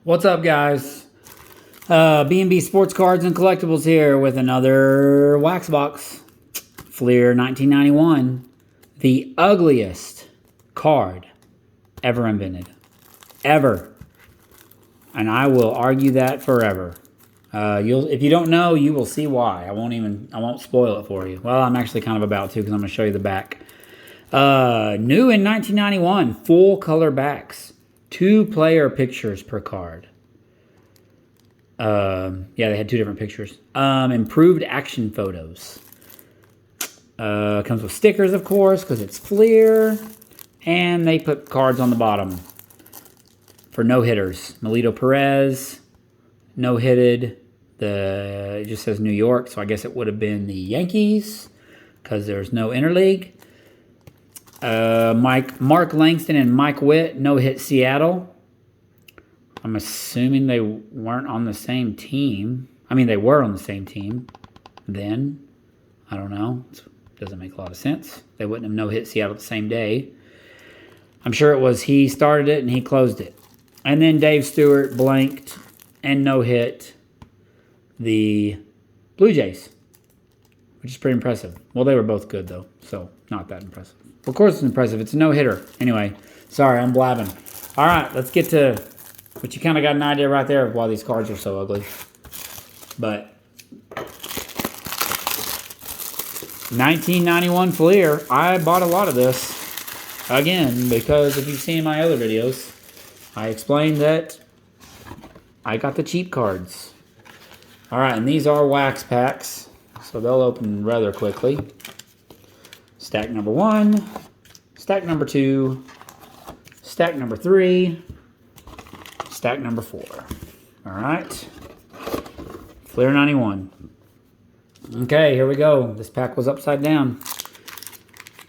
What's up, guys? B&B Sports Cards and Collectibles here with another wax box. Fleer 1991. The ugliest card ever invented. Ever. And I will argue that forever. If you don't know, you will see why. I won't spoil it for you. Well, I'm actually kind of about to because I'm going to show you the back. New in 1991, full color backs. 2-player pictures per card. Yeah, they had 2 different pictures. Improved action photos. Comes with stickers, of course, because it's Fleer. And they put cards on the bottom for no-hitters. Melito Perez, no-hitted. It just says New York, so I guess it would have been the Yankees because there's no interleague. Mark Langston and Mike Witt no-hit Seattle. I'm assuming they weren't on the same team. I mean, they were on the same team then. I don't know. Doesn't make a lot of sense. They wouldn't have no-hit Seattle the same day. I'm sure it was he started it and he closed it. And then Dave Stewart blanked and no-hit the Blue Jays, which is pretty impressive. Well, they were both good, though, so not that impressive. Of course it's impressive. It's a no-hitter. Anyway, sorry, I'm blabbing. All right, let's get to... But you kind of got an idea right there of why these cards are so ugly. But 1991 Fleer. I bought a lot of this. Again, because if you've seen my other videos, I explained that I got the cheap cards. All right, and these are wax packs, so they'll open rather quickly. Stack number 1, stack number 2, stack number 3, stack number 4. All right. Fleer 91. Okay, here we go. This pack was upside down.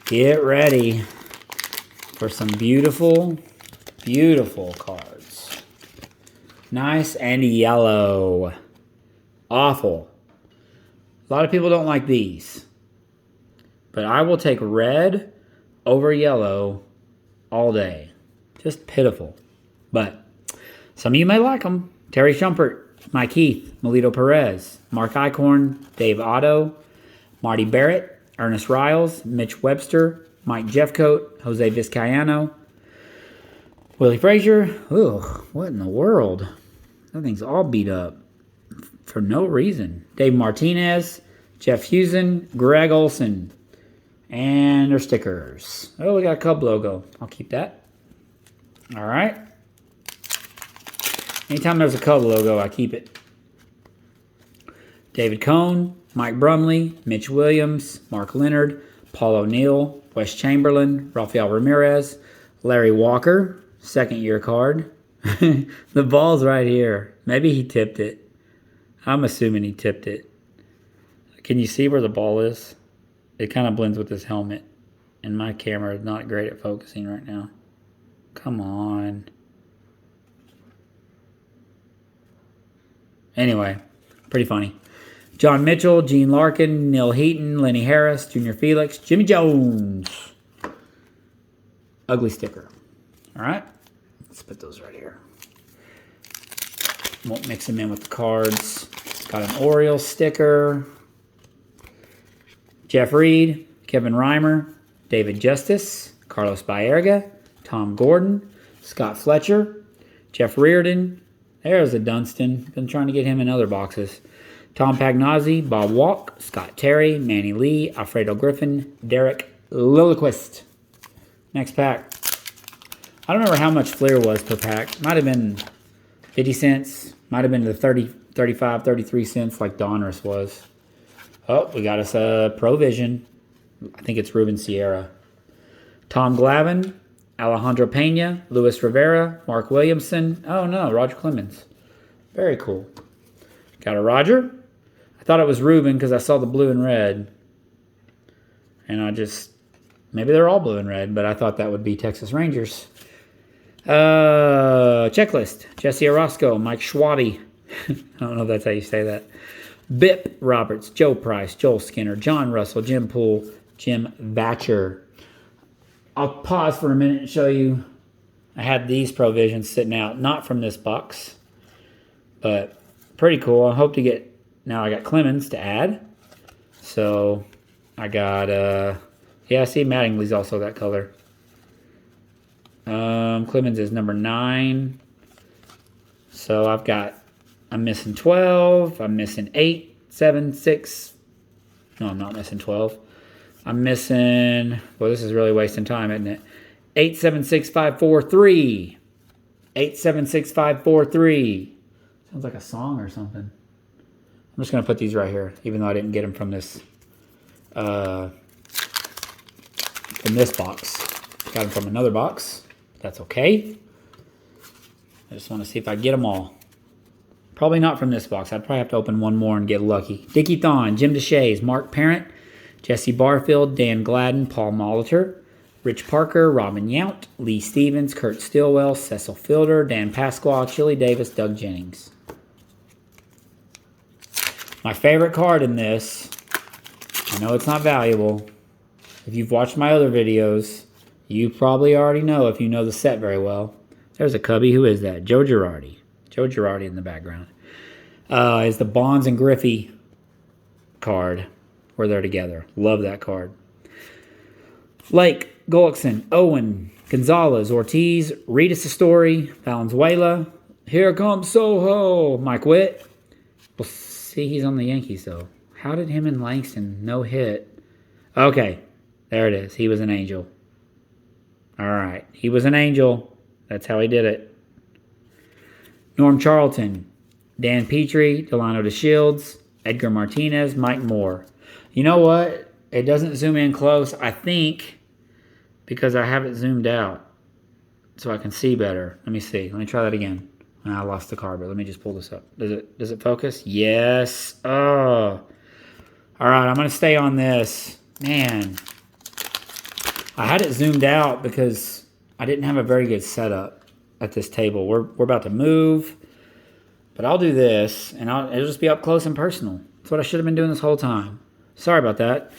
Get ready for some beautiful, beautiful cards. Nice and yellow. Awful. A lot of people don't like these. But I will take red over yellow all day. Just pitiful. But some of you may like them. Terry Shumpert, Mike Heath, Melito Perez, Mark Eichhorn, Dave Otto, Marty Barrett, Ernest Riles, Mitch Webster, Mike Jeffcoat, Jose Vizcaino, Willie Frazier. Ooh, what in the world? That thing's all beat up for no reason. Dave Martinez, Jeff Husen, Greg Olson. And their stickers. Oh, we got a Cub logo. I'll keep that. All right. Anytime there's a Cub logo, I keep it. David Cohn, Mike Brumley, Mitch Williams, Mark Leonard, Paul O'Neill, Wes Chamberlain, Rafael Ramirez, Larry Walker, second-year card. The ball's right here. Maybe he tipped it. I'm assuming he tipped it. Can you see where the ball is? It kind of blends with this helmet. And my camera is not great at focusing right now. Come on. Anyway, pretty funny. John Mitchell, Gene Larkin, Neil Heaton, Lenny Harris, Junior Felix, Jimmy Jones. Ugly sticker. All right. Let's put those right here. Won't mix them in with the cards. It's got an Orioles sticker. Jeff Reed, Kevin Reimer, David Justice, Carlos Baerga, Tom Gordon, Scott Fletcher, Jeff Reardon. There's a Dunston. Been trying to get him in other boxes. Tom Pagnozzi, Bob Walk, Scott Terry, Manny Lee, Alfredo Griffin, Derek Lilliquist. Next pack. I don't remember how much Fleer was per pack. Might have been 50 cents. Might have been the 30, 35, 33 cents like Donruss was. Oh, we got us a Provision. I think it's Ruben Sierra. Tom Glavine, Alejandro Pena, Luis Rivera, Mark Williamson. Oh, no, Roger Clemens. Very cool. Got a Roger. I thought it was Ruben because I saw the blue and red. And maybe they're all blue and red, but I thought that would be Texas Rangers. Checklist. Jesse Orozco, Mike Schwady. I don't know if that's how you say that. Bip Roberts, Joe Price, Joel Skinner, John Russell, Jim Poole, Jim Vatcher. I'll pause for a minute and show you. I had these Provisions sitting out, not from this box. But pretty cool. I hope to get... Now I got Clemens to add. So I got... yeah, see, Mattingly's also that color. Clemens is number 9. So I've got... I'm missing 12. I'm missing 8, 7, 6. No, I'm not missing 12. I'm missing... Well, this is really wasting time, isn't it? 876543. 876543. Sounds like a song or something. I'm just going to put these right here, even though I didn't get them from this box. Got them from another box. That's okay. I just want to see if I get them all. Probably not from this box. I'd probably have to open one more and get lucky. Dickie Thon, Jim DeShays, Mark Parent, Jesse Barfield, Dan Gladden, Paul Molitor, Rich Parker, Robin Yount, Lee Stevens, Kurt Stillwell, Cecil Fielder, Dan Pasquale, Chili Davis, Doug Jennings. My favorite card in this, I know it's not valuable. If you've watched my other videos, you probably already know if you know the set very well. There's a cubby. Who is that? Joe Girardi. Joe Girardi in the background. Is the Bonds and Griffey card where they're together. Love that card. Lake, Gullickson, Owen, Gonzalez, Ortiz, Rita Sastori, Valenzuela. Here comes Soho. Mike Witt. Well, see, he's on the Yankees, though. How did him and Langston no hit? Okay, there it is. He was an angel. All right, he was an angel. That's how he did it. Norm Charlton, Dan Petrie, Delano DeShields, Edgar Martinez, Mike Moore. You know what? It doesn't zoom in close, I think, because I have it zoomed out so I can see better. Let me see. Let me try that again. I lost the card, but let me just pull this up. Does it focus? Yes. Oh. All right, I'm going to stay on this. Man. I had it zoomed out because I didn't have a very good setup at this table. We're about to move, but I'll do this, and it'll just be up close and personal. That's what I should have been doing this whole time. Sorry about that.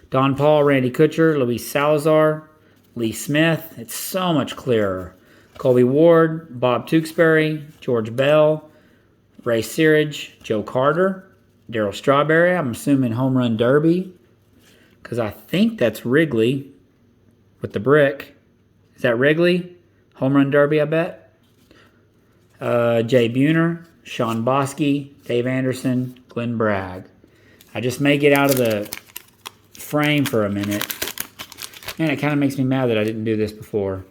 Don Paul, Randy Kutcher, Luis Salazar, Lee Smith. It's so much clearer. Colby Ward, Bob Tewksbury, George Bell, Ray Searage, Joe Carter, Darryl Strawberry. I'm assuming Home Run Derby, because I think that's Wrigley with the brick. Is that Wrigley? Home Run Derby, I bet. Jay Buhner, Sean Bosky, Dave Anderson, Glenn Bragg. I just may get out of the frame for a minute. Man, it kind of makes me mad that I didn't do this before.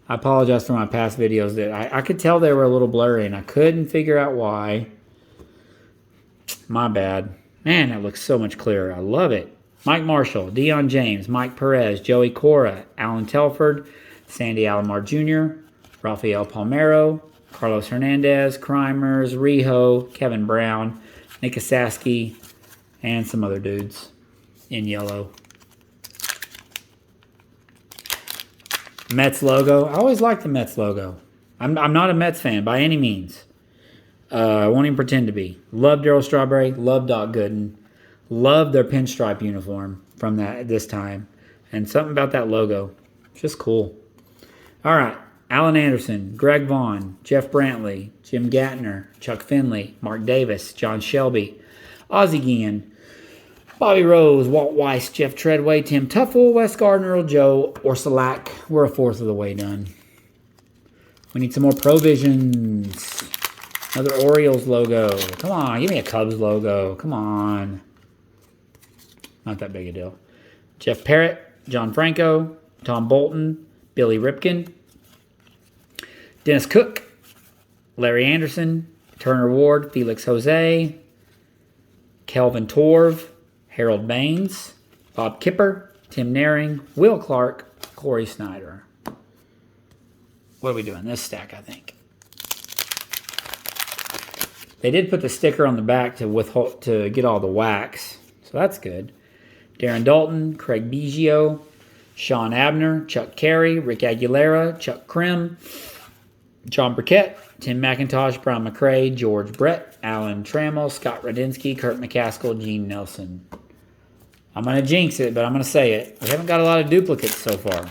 I apologize for my past videos. That I could tell they were a little blurry, and I couldn't figure out why. My bad. Man, that looks so much clearer. I love it. Mike Marshall, Deion James, Mike Perez, Joey Cora, Alan Telford, Sandy Alomar Jr., Rafael Palmeiro, Carlos Hernandez, Crimers, Rijo, Kevin Brown, Nick Asaski, and some other dudes in yellow. Mets logo. I always like the Mets logo. I'm not a Mets fan by any means. I won't even pretend to be. Love Darryl Strawberry. Love Doc Gooden. Love their pinstripe uniform from this time. And something about that logo. It's just cool. All right. Alan Anderson, Greg Vaughn, Jeff Brantley, Jim Gatner, Chuck Finley, Mark Davis, John Shelby, Ozzie Guillen, Bobby Rose, Walt Weiss, Jeff Treadway, Tim Tuffle, Wes Gardner, Earl Joe, Orsalak. We're a fourth of the way done. We need some more Provisions. Another Orioles logo. Come on, give me a Cubs logo. Come on. Not that big a deal. Jeff Parrott, John Franco, Tom Bolton, Billy Ripken, Dennis Cook, Larry Anderson, Turner Ward, Felix Jose, Kelvin Torv, Harold Baines, Bob Kipper, Tim Naring, Will Clark, Corey Snyder. What are we doing? This stack, I think. They did put the sticker on the back to get all the wax, so that's good. Darren Dalton, Craig Biggio, Sean Abner, Chuck Carey, Rick Aguilera, Chuck Krim, John Burkett, Tim McIntosh, Brian McRae, George Brett, Alan Trammell, Scott Radinsky, Kurt McCaskill, Gene Nelson. I'm going to jinx it, but I'm going to say it. We haven't got a lot of duplicates so far,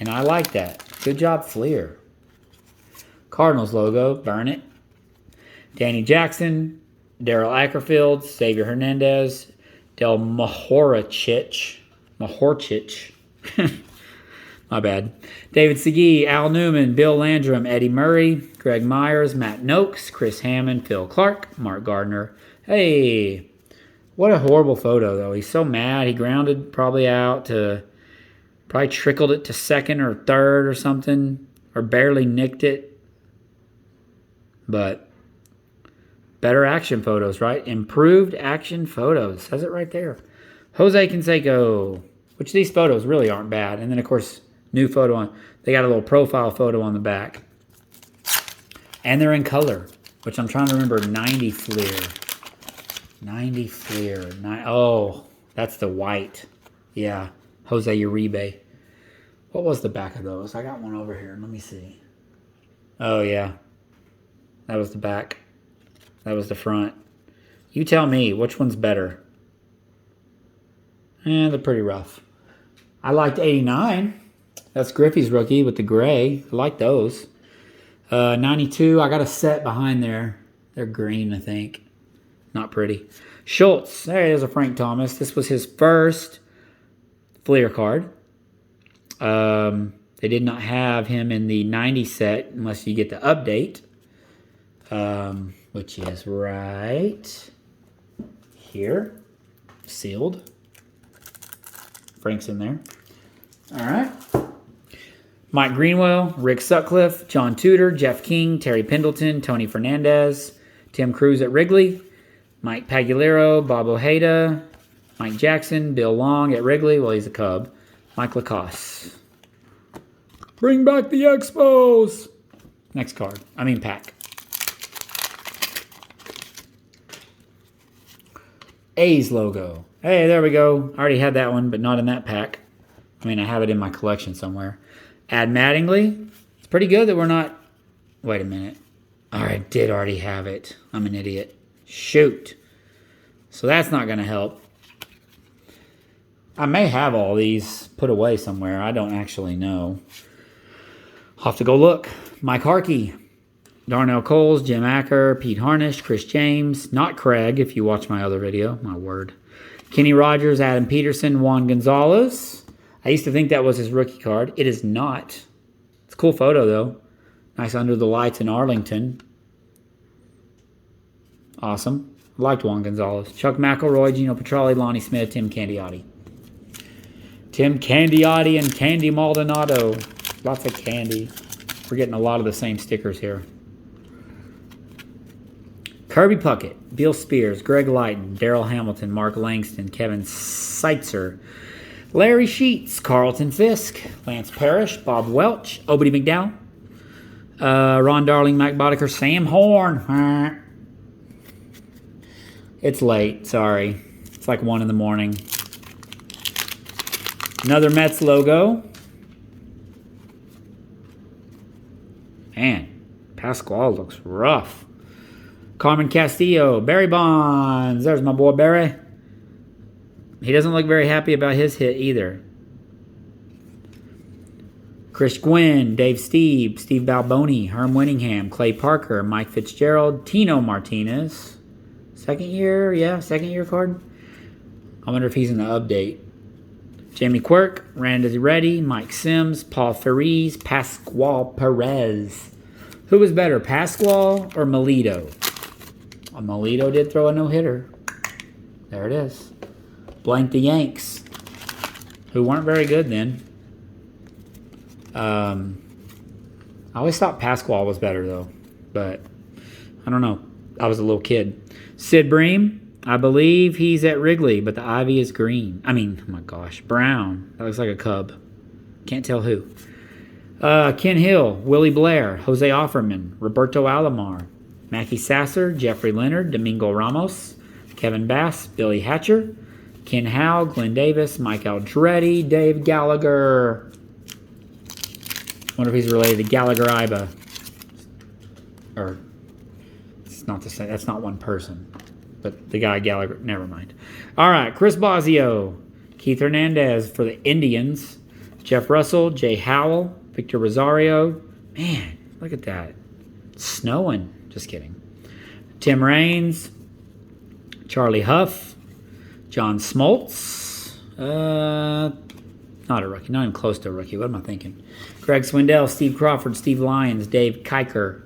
and I like that. Good job, Fleer. Cardinals logo, burn it. Danny Jackson, Daryl Ackerfield, Xavier Hernandez, Del Mahorcic. My bad. David Segui, Al Newman, Bill Landrum, Eddie Murray, Greg Myers, Matt Noakes, Chris Hammond, Phil Clark, Mark Gardner. Hey, what a horrible photo, though. He's so mad. He grounded probably out to, probably trickled it to second or third or something, or barely nicked it. But better action photos, right? Improved action photos. Says it right there. Jose Canseco, which these photos really aren't bad. And then, of course, new photo on. They got a little profile photo on the back. And they're in color, which I'm trying to remember. 90 Fleer. 90 Fleer. Oh, that's the white. Yeah. Jose Uribe. What was the back of those? I got one over here. Let me see. Oh, yeah. That was the back. That was the front. You tell me, which one's better? They're pretty rough. I liked 89. That's Griffey's rookie with the gray. I like those. 92, I got a set behind there. They're green, I think. Not pretty. Schultz, there's a Frank Thomas. This was his first Fleer card. They did not have him in the 90 set unless you get the update. Which is right here. Sealed. Frank's in there. All right. Mike Greenwell, Rick Sutcliffe, John Tudor, Jeff King, Terry Pendleton, Tony Fernandez, Tim Cruz at Wrigley, Mike Pagliaro, Bob Ojeda, Mike Jackson, Bill Long at Wrigley. Well, he's a Cub. Mike Lacoste. Bring back the Expos. Next card. Pack. A's logo. Hey, there we go. I already had that one, but not in that pack. I have it in my collection somewhere. Add Mattingly. It's pretty good that we're not... Wait a minute. I did already have it. I'm an idiot. Shoot. So that's not going to help. I may have all these put away somewhere. I don't actually know. I'll have to go look. Mike Harkey. Darnell Coles, Jim Acker, Pete Harnish, Chris James. Not Craig, if you watch my other video. My word. Kenny Rogers, Adam Peterson, Juan Gonzalez. I used to think that was his rookie card. It is not. It's a cool photo, though. Nice under the lights in Arlington. Awesome. Liked Juan Gonzalez. Chuck McElroy, Gino Petralli, Lonnie Smith, Tim Candiotti. Tim Candiotti and Candy Maldonado. Lots of candy. We're getting a lot of the same stickers here. Kirby Puckett, Bill Spears, Greg Lighton, Darrell Hamilton, Mark Langston, Kevin Seitzer, Larry Sheets, Carlton Fisk, Lance Parrish, Bob Welch, Obedy McDowell, Ron Darling, Mike Boddicker, Sam Horn. It's late, sorry. It's like 1 in the morning. Another Mets logo. Man, Pasquale looks rough. Carmen Castillo, Barry Bonds. There's my boy Barry. He doesn't look very happy about his hit either. Chris Gwynn, Dave Steve, Steve Balboni, Herm Winningham, Clay Parker, Mike Fitzgerald, Tino Martinez. Second year card. I wonder if he's in the update. Jamie Quirk, Randy Reddy, Mike Sims, Paul Ferris, Pasquale Perez. Who was better, Pasquale or Melito? Melito did throw a no-hitter. There it is. Blank the Yanks, who weren't very good then. I always thought Pasquale was better, though. But I don't know. I was a little kid. Sid Bream, I believe he's at Wrigley, but the ivy is green. Oh my gosh, brown. That looks like a Cub. Can't tell who. Ken Hill, Willie Blair, Jose Offerman, Roberto Alomar, Mackie Sasser, Jeffrey Leonard, Domingo Ramos, Kevin Bass, Billy Hatcher, Ken Howe, Glenn Davis, Mike Aldretti, Dave Gallagher. Wonder if he's related to Gallagher Iba. Or, it's not the same. That's not one person. But the guy Gallagher, never mind. All right, Chris Bosio, Keith Hernandez for the Indians, Jeff Russell, Jay Howell, Victor Rosario. Man, look at that. It's snowing. Just kidding. Tim Raines, Charlie Huff, John Smoltz. Not a rookie. Not even close to a rookie. What am I thinking? Greg Swindell, Steve Crawford, Steve Lyons, Dave Kiker.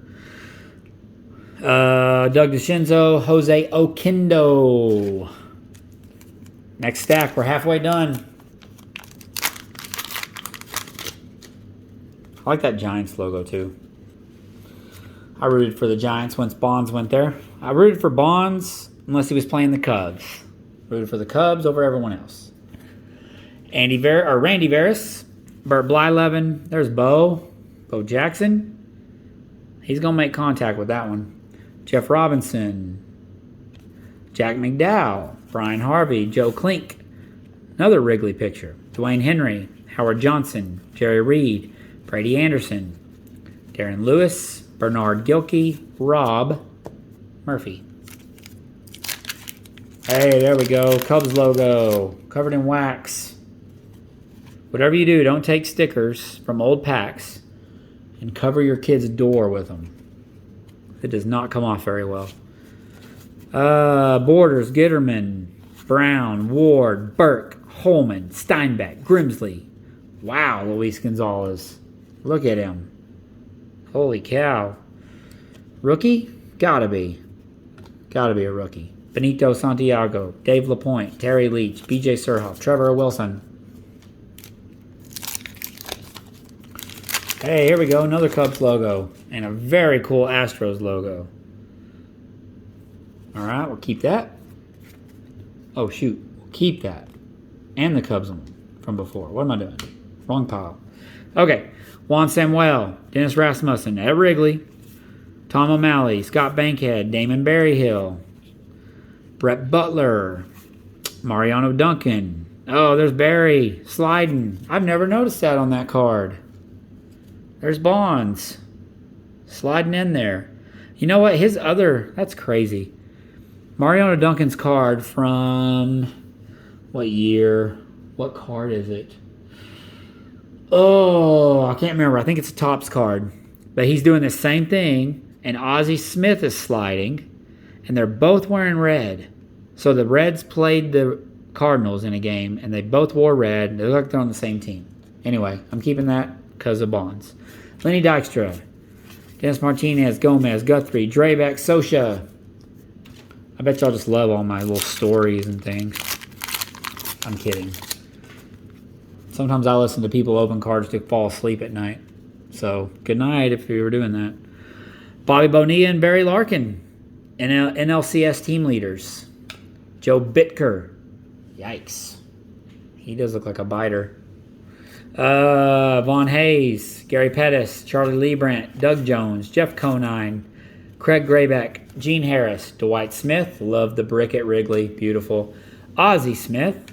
Doug DeCenzo, Jose Oquendo. Next stack. We're halfway done. I like that Giants logo too. I rooted for the Giants once Bonds went there. I rooted for Bonds unless he was playing the Cubs. Rooted for the Cubs over everyone else. Randy Veras, Bert Blyleven. There's Bo Jackson. He's going to make contact with that one. Jeff Robinson, Jack McDowell, Brian Harvey, Joe Klink. Another Wrigley picture. Dwayne Henry, Howard Johnson, Jerry Reed, Brady Anderson, Darren Lewis, Bernard Gilkey, Rob Murphy. Hey, there we go. Cubs logo, covered in wax. Whatever you do, don't take stickers from old packs and cover your kid's door with them. It does not come off very well. Borders, Gitterman, Brown, Ward, Burke, Holman, Steinbeck, Grimsley. Wow, Luis Gonzalez. Look at him. Holy cow. Rookie? Gotta be. Gotta be a rookie. Benito Santiago, Dave LaPointe, Terry Leach, BJ Surhoff, Trevor Wilson. Hey, here we go. Another Cubs logo. And a very cool Astros logo. Alright, we'll keep that. Oh, shoot. We'll keep that. And the Cubs one from before. What am I doing? Wrong pile. Okay. Juan Samuel, Dennis Rasmussen, Ed Wrigley, Tom O'Malley, Scott Bankhead, Damon Berryhill, Brett Butler, Mariano Duncan. Oh, there's Barry sliding. I've never noticed that on that card. There's Bonds sliding in there. You know what? That's crazy. Mariano Duncan's card from what year? What card is it? Oh, I can't remember. I think it's a Topps card. But he's doing the same thing, and Ozzie Smith is sliding, and they're both wearing red. So the Reds played the Cardinals in a game, and they both wore red. They look like they're on the same team. Anyway, I'm keeping that because of Bonds. Lenny Dykstra, Dennis Martinez, Gomez, Guthrie, Drabek, Sosha. I bet y'all just love all my little stories and things. I'm kidding. Sometimes I listen to people open cards to fall asleep at night. So, good night if you were doing that. Bobby Bonilla and Barry Larkin, NLCS team leaders. Joe Bitker. Yikes. He does look like a biter. Vaughn Hayes, Gary Pettis, Charlie Leibrandt, Doug Jones, Jeff Conine, Craig Graybeck, Gene Harris, Dwight Smith. Love the brick at Wrigley. Beautiful. Ozzie Smith.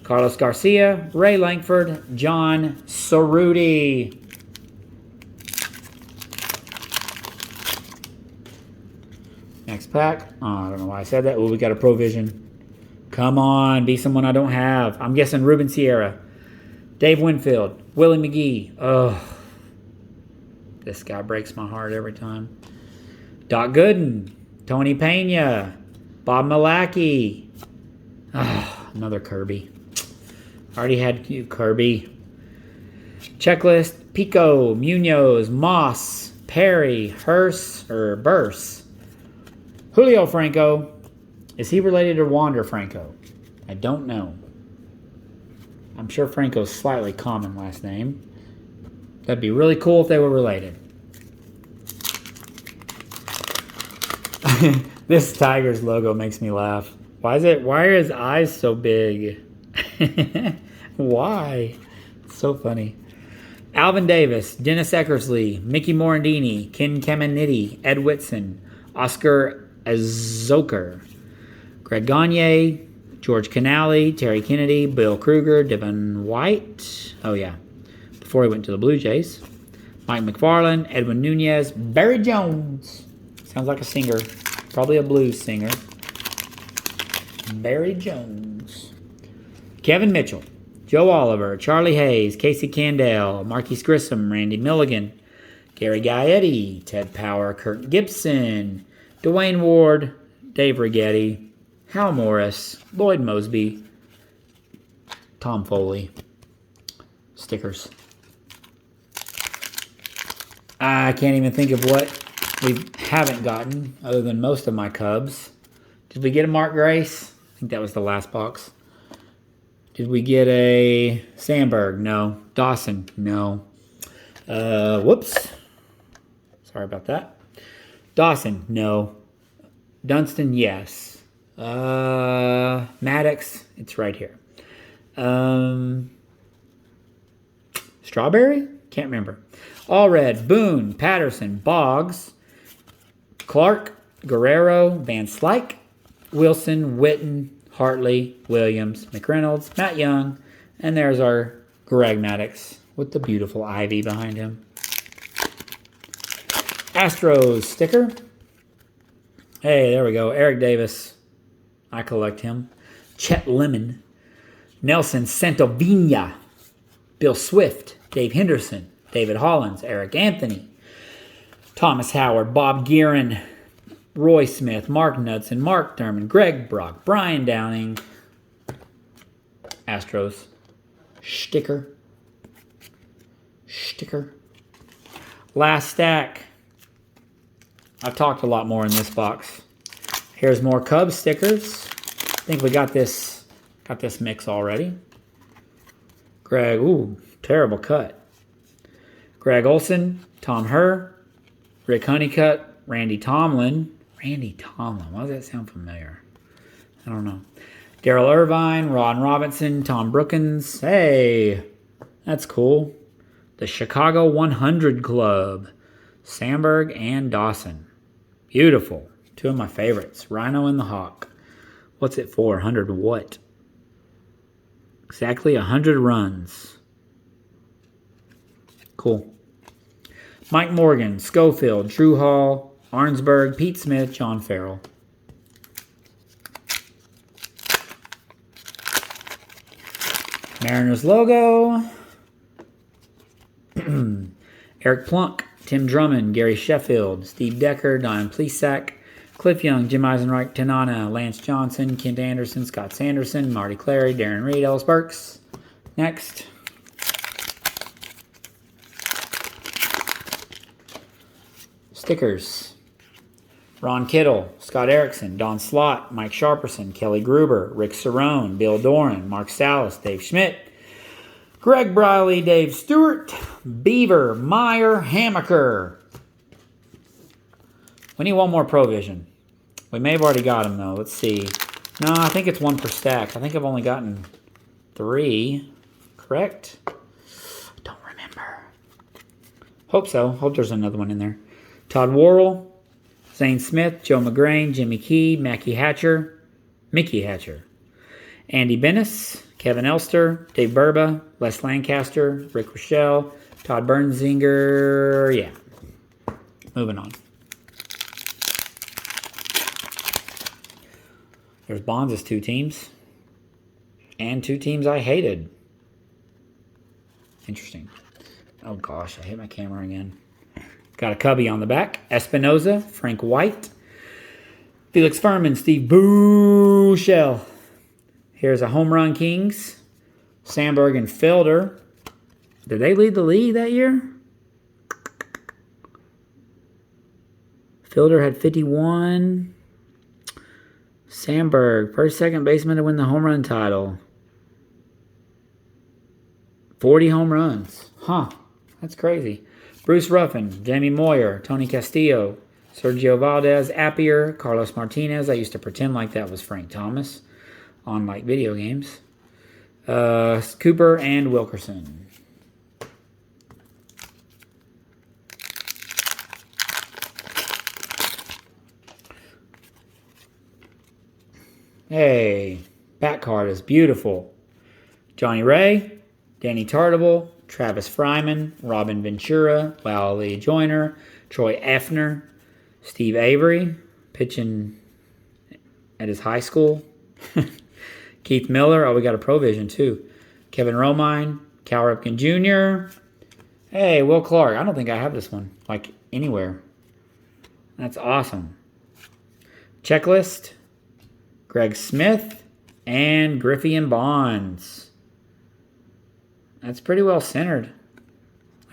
Carlos Garcia, Ray Langford, John Cerruti. Next pack. Oh, I don't know why I said that. Oh, we got a Provision. Come on, be someone I don't have. I'm guessing Ruben Sierra. Dave Winfield, Willie McGee. Oh, this guy breaks my heart every time. Doc Gooden, Tony Pena, Bob Malacky. Oh, another Kirby. Already had you, Kirby. Checklist, Pico, Munoz, Moss, Perry, Burse. Julio Franco. Is he related to Wander Franco? I don't know. I'm sure Franco's slightly common last name. That'd be really cool if they were related. This Tigers logo makes me laugh. Why are his eyes so big? Why? It's so funny. Alvin Davis, Dennis Eckersley, Mickey Morandini, Ken Caminiti, Ed Whitson, Oscar Azoker, Greg Gagne, George Canale, Terry Kennedy, Bill Kruger, Devin White. Oh, yeah. Before he went to the Blue Jays. Mike McFarland, Edwin Nunez, Barry Jones. Sounds like a singer. Probably a blues singer. Barry Jones. Kevin Mitchell, Joe Oliver, Charlie Hayes, Casey Candell, Marquise Grissom, Randy Milligan, Gary Gaetti, Ted Power, Kurt Gibson, Dwayne Ward, Dave Righetti, Hal Morris, Lloyd Mosby, Tom Foley. Stickers. I can't even think of what we haven't gotten other than most of my Cubs. Did we get a Mark Grace? I think that was the last box. Did we get a Sandberg? No. Dawson? No. Whoops. Sorry about that. Dawson? No. Dunston? Yes. Maddox? It's right here. Strawberry? Can't remember. Allred, Boone, Patterson, Boggs, Clark, Guerrero, Van Slyke, Wilson, Witten, Hartley, Williams, McReynolds, Matt Young, and there's our Greg Maddux with the beautiful ivy behind him. Astros sticker. Hey, there we go. Eric Davis. I collect him. Chet Lemon. Nelson Santovina. Bill Swift. Dave Henderson. David Hollins. Eric Anthony. Thomas Howard. Bob Guerin. Roy Smith. Mark Knudsen. Mark Thurman. Greg Brock. Brian Downing. Astros. Sticker. Last stack. I've talked a lot more in this box. Here's more Cubs stickers. I think we got this mix already. Greg, ooh, terrible cut. Greg Olson, Tom Herr, Rick Honeycutt, Randy Tomlin. Randy Tomlin, why does that sound familiar? I don't know. Darryl Irvine, Ron Robinson, Tom Brookins. Hey, that's cool. The Chicago 100 Club. Sandberg and Dawson. Beautiful. Two of my favorites. Rhino and the Hawk. What's it for? 100 what? Exactly 100 runs. Cool. Mike Morgan, Schofield, Drew Hall, Arnsberg, Pete Smith, John Farrell. Mariners logo. Eric Plunk, Tim Drummond, Gary Sheffield, Steve Decker, Don Plesac, Cliff Young, Jim Eisenreich, Tanana, Lance Johnson, Kent Anderson, Scott Sanderson, Marty Clary, Darren Reed, Ellis Burks. Next. Stickers. Ron Kittle, Scott Erickson, Don Slott, Mike Sharperson, Kelly Gruber, Rick Cerrone, Bill Doran, Mark Salas, Dave Schmidt, Greg Briley, Dave Stewart, Beaver, Meyer, Hammaker. We need one more Provision. We may have already got him, though. Let's see. No, I think it's one per stack. I think I've only gotten 3. Correct? Don't remember. Hope so. Hope there's another one in there. Todd Worrell, Zane Smith, Joe McGrain, Jimmy Key, Mickey Hatcher, Andy Bennis, Kevin Elster, Dave Burba, Les Lancaster, Rick Rochelle, Todd Bernzinger. Yeah. Moving on. There's Bonds' 2 teams. And 2 teams I hated. Interesting. Oh gosh, I hit my camera again. Got a Cubby on the back. Espinoza, Frank White, Felix Furman, Steve Buechele. Here's a Home Run Kings. Sandberg and Felder. Did they lead the league that year? Felder had 51. Sandberg, first second baseman to win the home run title. 40 home runs. Huh. That's crazy. Bruce Ruffin, Jamie Moyer, Tony Castillo, Sergio Valdez, Appier, Carlos Martinez. I used to pretend like that was Frank Thomas on like video games. Cooper and Wilkerson. Hey, back card is beautiful. Johnny Ray, Danny Tartable, Travis Fryman, Robin Ventura, Wally Joyner, Troy Effner, Steve Avery, pitching at his high school. Keith Miller. Oh, we got a Provision too. Kevin Romine, Cal Ripken Jr. Hey, Will Clark. I don't think I have this one, like, anywhere. That's awesome. Checklist, Greg Smith, and Griffey and Bonds. That's pretty well centered.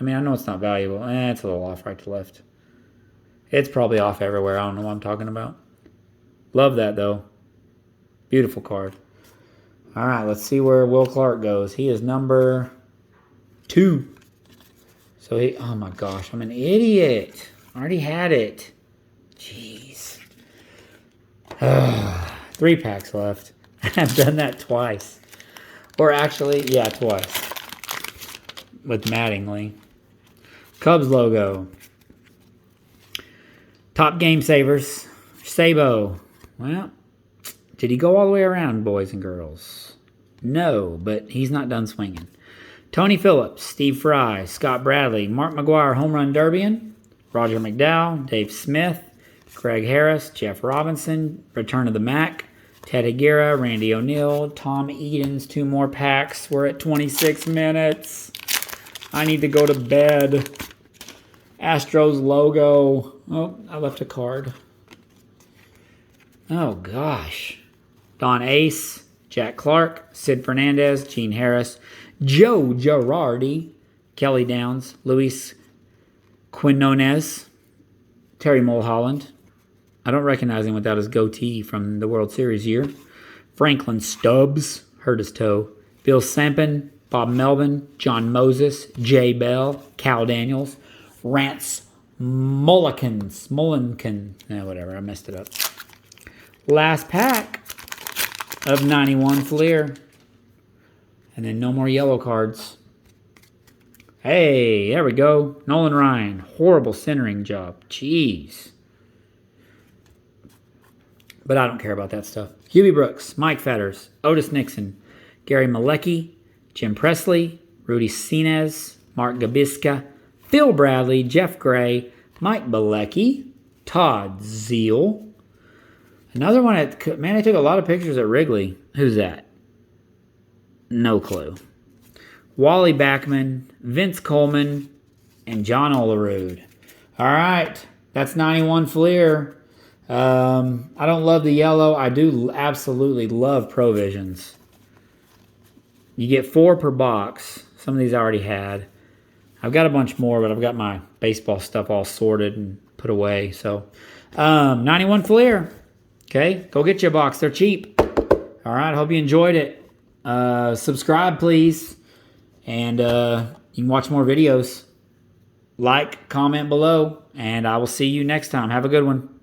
I mean, I know it's not valuable. It's a little off right to left. It's probably off everywhere. I don't know what I'm talking about. Love that, though. Beautiful card. All right, let's see where Will Clark goes. He is number 2. So he, oh my gosh, I'm an idiot. I already had it. Jeez. 3 packs left. I've done that twice. Or actually, yeah, twice. With Mattingly. Cubs logo. Top Game Savers. Sabo. Well, did he go all the way around, boys and girls? No, but he's not done swinging. Tony Phillips, Steve Fry, Scott Bradley, Mark McGwire, Home Run Derbyan, Roger McDowell, Dave Smith, Craig Harris, Jeff Robinson, Return of the Mac, Ted Higuera, Randy O'Neill, Tom Edens, 2 more packs. We're at 26 minutes. I need to go to bed. Astros logo. Oh, I left a card. Oh, gosh. Don Ace, Jack Clark, Sid Fernandez, Gene Harris, Joe Girardi, Kelly Downs, Luis Quinones, Terry Mulholland. I don't recognize him without his goatee from the World Series year. Franklin Stubbs, hurt his toe. Bill Sampson, Bob Melvin, John Moses, Jay Bell, Cal Daniels, Rance Mulliken. Whatever, I messed it up. Last pack of 91 Fleer. And then no more yellow cards. Hey, there we go. Nolan Ryan. Horrible centering job. Jeez. But I don't care about that stuff. Hubie Brooks, Mike Fetters, Otis Nixon, Gary Malecki, Jim Presley, Rudy Sinez, Mark Gabiska, Phil Bradley, Jeff Gray, Mike Bilecki, Todd Zeal. Another one at, man, I took a lot of pictures at Wrigley. Who's that? No clue. Wally Backman, Vince Coleman, and John Olerud. All right, that's 91 Fleer. I don't love the yellow. I do absolutely love Provisions. You get 4 per box. Some of these I already had. I've got a bunch more, but I've got my baseball stuff all sorted and put away. So, 91 Fleer. Okay, go get you a box. They're cheap. All right, hope you enjoyed it. Subscribe, please. And you can watch more videos. Like, comment below, and I will see you next time. Have a good one.